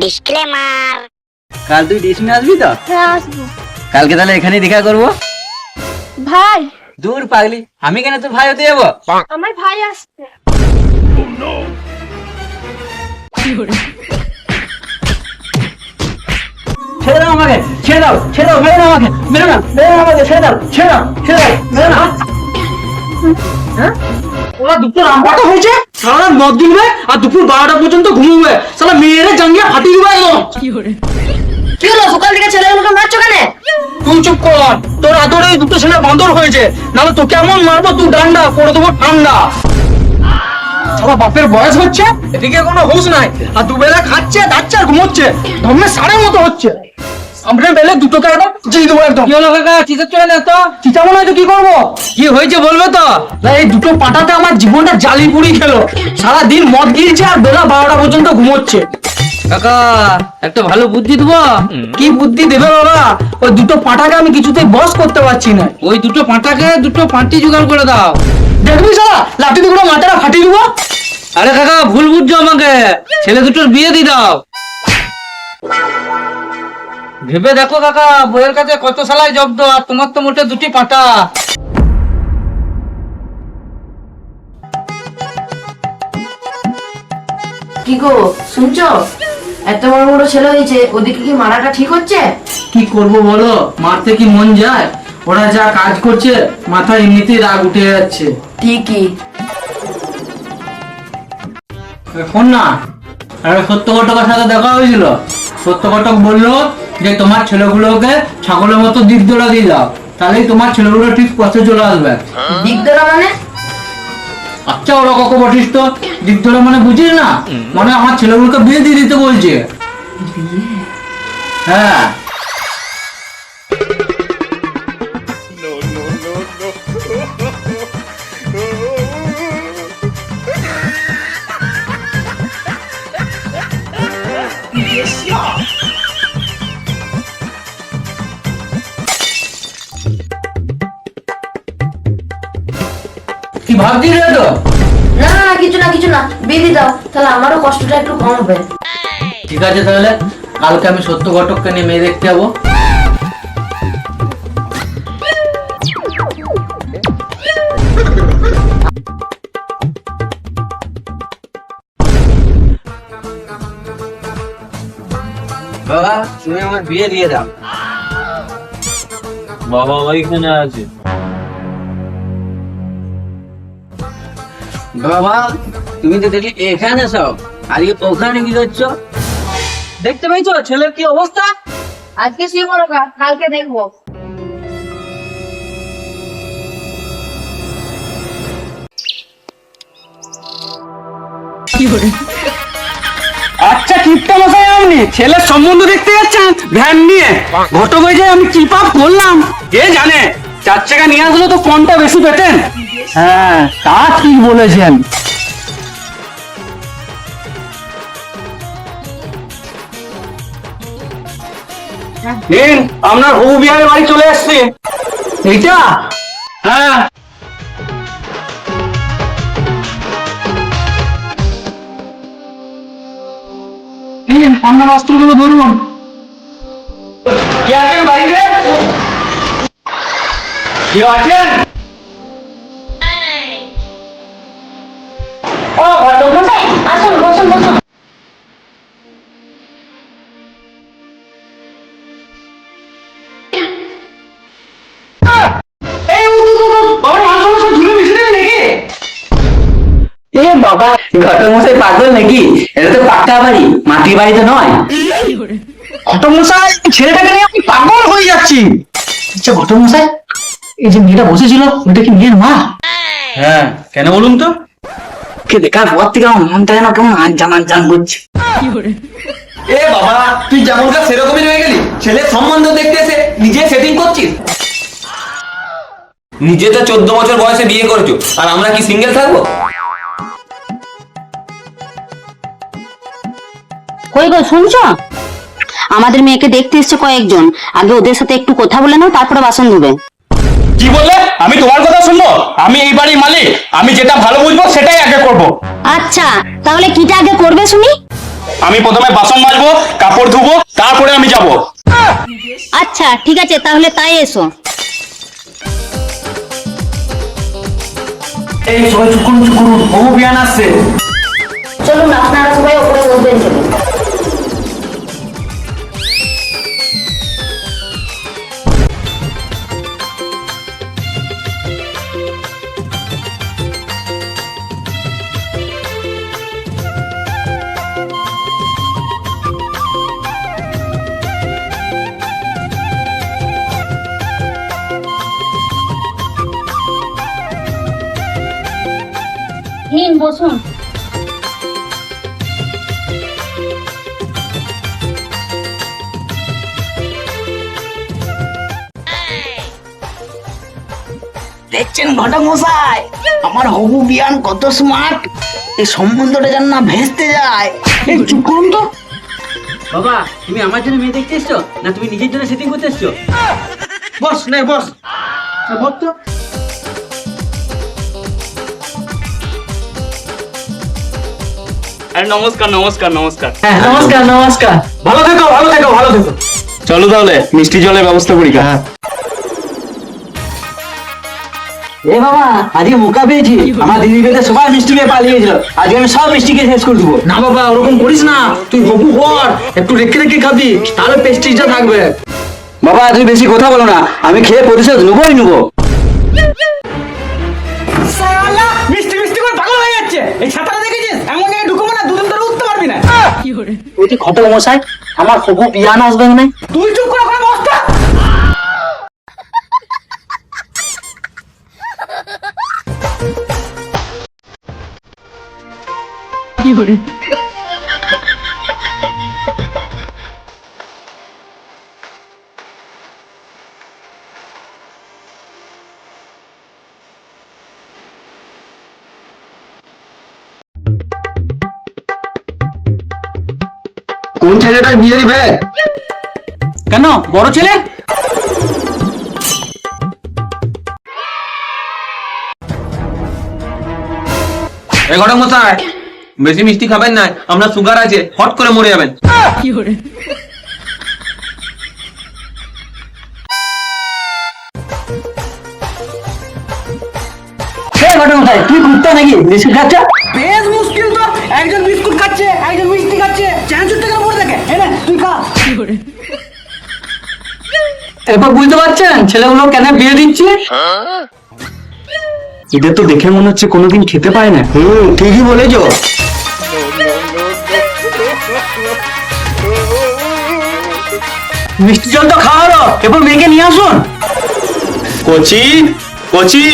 Disclaimer. কাল তুই টিউশনে আসবি তো? হ্যাঁ আসবো। কালকে তাহলে এখানেই দেখা করবো। ভাই, দূর পাগলি, আমি কেন তোর ভাই হতে যাবো? আমার ভাই আসছে। ছেড়ে দাও আমাকে, ছেড়ে দাও, ছেড়ে দাও, মেরো না আমাকে, মেরো না, মেরো না আমাকে, ছেড়ে দাও, ছেড়ে দাও, ছেড়ে দাও, মেরো না। হ্যাঁ, ওরা দুপুর রামপাটা হয়েছে, সারা রাত মদ গিলবে আর দুপুর 12টা পর্যন্ত ঘুমোবে, সালা মেয়েরা জাঙ্গিয়া ফাটিয়ে দিবে একদম। কি হলো, সকাল থেকে ছেলেগুলোকে মারছো কেন? তুই চুপ কর, তোর আদরে এই দুটো ছেলে বান্দর হয়েছে, নাহলে তোকে এমন মারবো তুই ডান্ডা করে দেবো ঠান্ডা। সবার বাপের বয়স হচ্ছে, এদিকে কোনো হুঁশ নাই, আর দুবেলা খাচ্ছে দাচ্ছে আর ঘুমোচ্ছে, ধর্মের সাড়ের মতো হচ্ছে। সামনে বেলে দুটোকে একদম চিড়ে দেবো একদম। কি হলো কাকা, চিৎকার চলে না তো? চিতাবো না তো কি করবো? কি হয়েছে বলবে তো? না, এই দুটো পাটাতে আমার জীবনটা জালি পুরি খেলো, সারাদিন মদ গিলছে আর বেলা 12টা পর্যন্ত ঘুমোচ্ছে। কাকা একটা ভালো বুদ্ধি দেবো। কি বুদ্ধি দেবে বাবা? ওই দুটো পাটাকে আমি কিছুতেই বস করতে পারছি না। ওই দুটো পাটাকে দুটো পাটি জোগাড় করে দাও। দেখবি সারা লাঠি দুটো মাথাটা ফাটিয়ে দেবো। আরে কাকা ভুল বুঝছো আমাকে, ছেলে দুটোর বিয়ে দিয়ে দাও। ভেবে দেখো কাকা, বইয়ের কাছে কত সালাই জব্দ, আর তোমার তো মোটে দুটি পাটা। কি গো শুনছো? এত বড় বড় ছেলে হয়েছে, ওদিকে কি মারাটা ঠিক হচ্ছে? কি করব বলো, মারতে কি মন যায়? ওরা যা কাজ করছে মাথায় এমনিতেই রাগ উঠে যাচ্ছে। ঠিকই। ফোন না, আরে সত্য ঘটকের সাথে দেখা হয়েছিল। সত্য ঘটক বললো যে তোমার ছেলেগুলোকে ছাগলের মতো দিক দোলা দিয়ে দাও, তাহলেই তোমার ছেলেগুলো ঠিক পথে চলে আসবে। দিক ধরা মানে? আচ্ছা ওরা কখন বটিস তো, দিক দোলা মানে বুঝিস না? মানে আমার ছেলেগুলোকে বিয়ে দিয়ে দিতে বলছে। হ্যাঁ কি ভাবছিস রে তো? না না না, কিছু না কিছু না, বিয়ে দাও, তাহলে আমারও কষ্টটা একটু কম হবে। ঠিক আছে তাহলে কালকে আমি সত্য ঘটককে নিয়ে মেয়ে দেখতে যাবো। বাবা তুমি আমার বিয়ে দিয়ে দাও। বাবা ওইখানে আছে। বাবা তুমি তো দেখি এখানে সব, আজকে ওখানে কি করছো? দেখতে পাইছো ছেলের কি অবস্থা? আজকে সে বড় কালকে দেখবো। আচ্ছা কিপটা মশাই, আপনি ছেলের সম্বন্ধ দেখতে যাচ্ছেন ভ্যান নিয়ে? ঘটক হয়ে যায় আমি কি পাপ করলাম কে জানে। 4 চাকা নিয়ে আসলো তো কোনটা বেশি পেতেন। হ্যাঁ তা ঠিক বলেছেন। নিন আপনার হবু বিহারের বাড়ি চলে আসছে। এইটা? হ্যাঁ আপনার অস্ত্রগুলো ধরুন। কে আছেন বাড়িতে? কেউ আছেন? ও ঘটক মশাই, আসুন বসুন বসুন। বাবা ঘটক মশাই পাগল নাকি? এটা তো পাক্কা বাড়ি, মাটির বাড়ি তো নয়। ঘটক মশাই ছেলেটাকে নিয়ে আমি পাগল হয়ে যাচ্ছি। আচ্ছা ঘটক মশাই, এই যে মেয়েটা বসেছিল ওটা কি মেয়ের মা? হ্যাঁ কেন বলুন তো? কে দেখার পর থেকে আমার মনটা যেন কেমন আনজান করছে। এ বাবা তুই যেমনকার সেরকমই রয়ে গেলি, ছেলের সম্বন্ধ দেখতে এসে নিজে সেটিং করছিস। নিজে তো 14 বছর বয়সে বিয়ে করেছো, আর আমরা কি সিঙ্গেল থাকবো? কই গো শুনছো? আমাদের মেয়েকে দেখতে এসছে কয়েকজন, আগে ওদের সাথে একটু কথা বলে নাও, তারপরে বাসন ধুবে। কি বললে? আমি তোমার কথা শুনবো? আমি এই বাড়ির মালিক, আমি যেটা ভালো বুঝবো সেটাই আগে করব। আচ্ছা তাহলে কিটা আগে করবে শুনি? আমি প্রথমে বাসন মাজবো, কাপড় ধুবো, তারপরে আমি যাব। আচ্ছা ঠিক আছে, তাহলে তাই এসো। এই সবাই চুপ করুন, চুপ করুন, হবু বিয়ান আসছে। চলুন আপনারা সবাই ওপরে বসবেন চলুন। নিন বসুন। দেখছেন ঘটক মশাই, আমার হবু বিয়ান কত স্মার্ট। এই সম্বন্ধটা যেন না ভেস্তে যায়। এই চুপ করুন তো। বাবা, তুমি আমার জন্য মেয়ে দেখতে এসছো না তুমি নিজের জন্য সেটিং করতে এসছো? বস নে বস, বস তো। আরে নমস্কার নমস্কার নমস্কার। হ্যাঁ নমস্কার নমস্কার, ভালো থেকো ভালো থেকো ভালো থেকো। চলো তাহলে মিষ্টি জলের ব্যবস্থা করি। এ বাবা, আজকে মোকা পেয়েছি। আমার দিদির বিয়েতে সবাই মিষ্টি খেয়ে পালিয়েছিল, আজকে আমি সব মিষ্টি খেয়ে শেষ করে দেবো। না বাবা, ওরকম করিস না, তুই হবু কর, একটু রেখে রেখে খাবি, তাহলে পেস্টিজটা থাকবে। বাবা তুমি বেশি কথা বলো না, আমি খেয়ে প্রতিশোধ নেবোই নেবো। শালা মিষ্টি মিষ্টি করে পাগল হয়ে যাচ্ছে। এই ছাতাটা দেখেছিস? এমন জায়গায় ঢুকবো না, দুদিন ধরে উঠতে পারবি না। ওই যে ঘটক মশাই, আমার হবু বিয়ান আসবে না। তুই চুপ করে ওখানে বস তো। কোন ছেলেটার বিয়ে দিবে? কেন, বড় ছেলে? এই ঘটক মশাই, বেশি মিষ্টি খাবেন না, আমরা সুগার আছে, হট করে মরে যাবেন। ঘটক মশাই, তুই ঘুরতে নাকি বিস্কুট খাচ্ছ? বেশ মুশকিল তো, একজন বিস্কুট খাচ্ছে, একজন মিষ্টি খাচ্ছে, চ্যাঁচুর থেকে পড়ে থাকে। এনে তুই খা। এরপর বুঝতে পারছেন ছেলেগুলো কেন বিয়ে দিচ্ছে? এদের তো দেখে মনে হচ্ছে কোনোদিন খেতে পায় না। ঠিকই বলেছো। মিষ্টি জল তো খাওয়ালো, এরপর মেয়েকে নিয়ে আসুন। কচি কচি,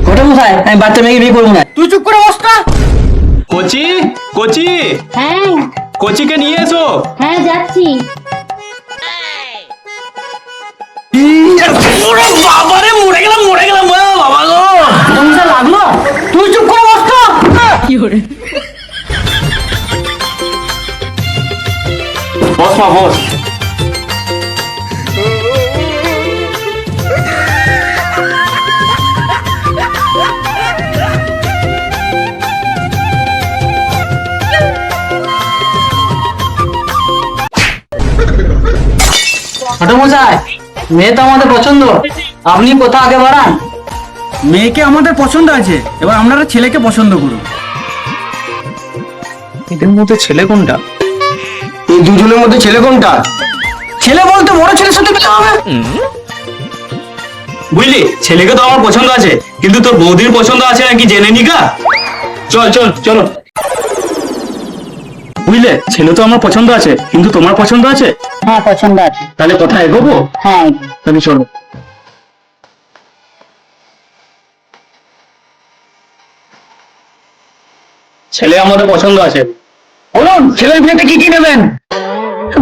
ঘটক মশাই, আমি বাচ্চা মেয়েকে বিয়ে করবো না। তুই চুপ করে বস না। কচি কচি, হ্যাঁ কচিকে নিয়ে এসো। হ্যাঁ যাচ্ছি। বাবারে মরে গেলাম বাবা গো। ঘটক মশাই লাগলো, তুই চুপ করে বস তো। বস মা বস। ঘটক মশাই, মেয়ে তো আমাদের পছন্দ, আপনি কোথা আগে বাড়ান। মেয়েকে আমাদের পছন্দ আছে, এবার আপনারা ছেলেকে পছন্দ করুন। এদের মধ্যে ছেলে কোনটা? এই দুজনের মধ্যে ছেলে কোনটা? ছেলে বলতে বড় ছেলের সাথে বিয়ে হবে। বুঝলি, ছেলেকে তো আমার পছন্দ আছে, কিন্তু তোর বৌদির পছন্দ আছে নাকি জেনে নিকা। চল চল চলো। বুঝলে, ছেলে তো আমার পছন্দ আছে, কিন্তু তোমার পছন্দ আছে? হ্যাঁ পছন্দ আছে। তাহলে কথা এগোবো? হ্যাঁ তাহলে চলো। ছেলে আমাদের পছন্দ আছে। বলুন ছেলের বিয়েতে কি কি নেবেন?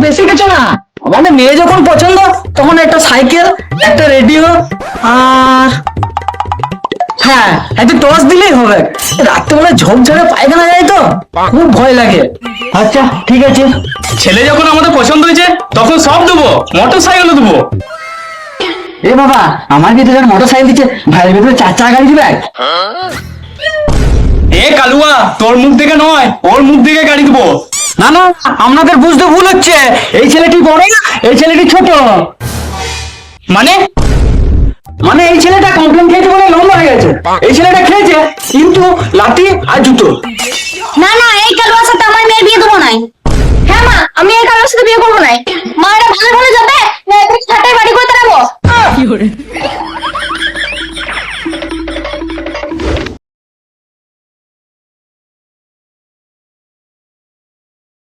বেশি কিছু না, আমাদের মেয়ে যখন পছন্দ তখন একটা সাইকেল, একটা রেডিও, আর হ্যাঁ একটা টর্চ দিলেই হবে। রাত্রেবেলা ঝোপঝাড়ে পায়খানা যায় তো, খুব ভয় লাগে। আচ্ছা ঠিক আছে। ছেলে যখন আমাদের পছন্দ হয়েছে তখন সব দেবো, মোটর সাইকেলও দেবো। এ বাবা, আমার ভিতরে মোটর সাইকেল দিচ্ছে, ভাইয়ের ভিতরে 4 চাকা গাড়ি দিবে। এ কালুয়া, তোর মুখ থেকে নয়, ওর মুখ থেকে গাড়ি দেবো। না না, আপনাদের বুঝতে ভুল হচ্ছে। এই ছেলেটি বড়, এই ছেলেটি ছোট। মানে মানে এই ছেলেটা কমপ্লেন খেয়েছে বলে লম্বা হয়ে গেছে, এই ছেলেটা খেয়েছে কিন্তু লাঠি আর জুতো। না না, এই কালুয়া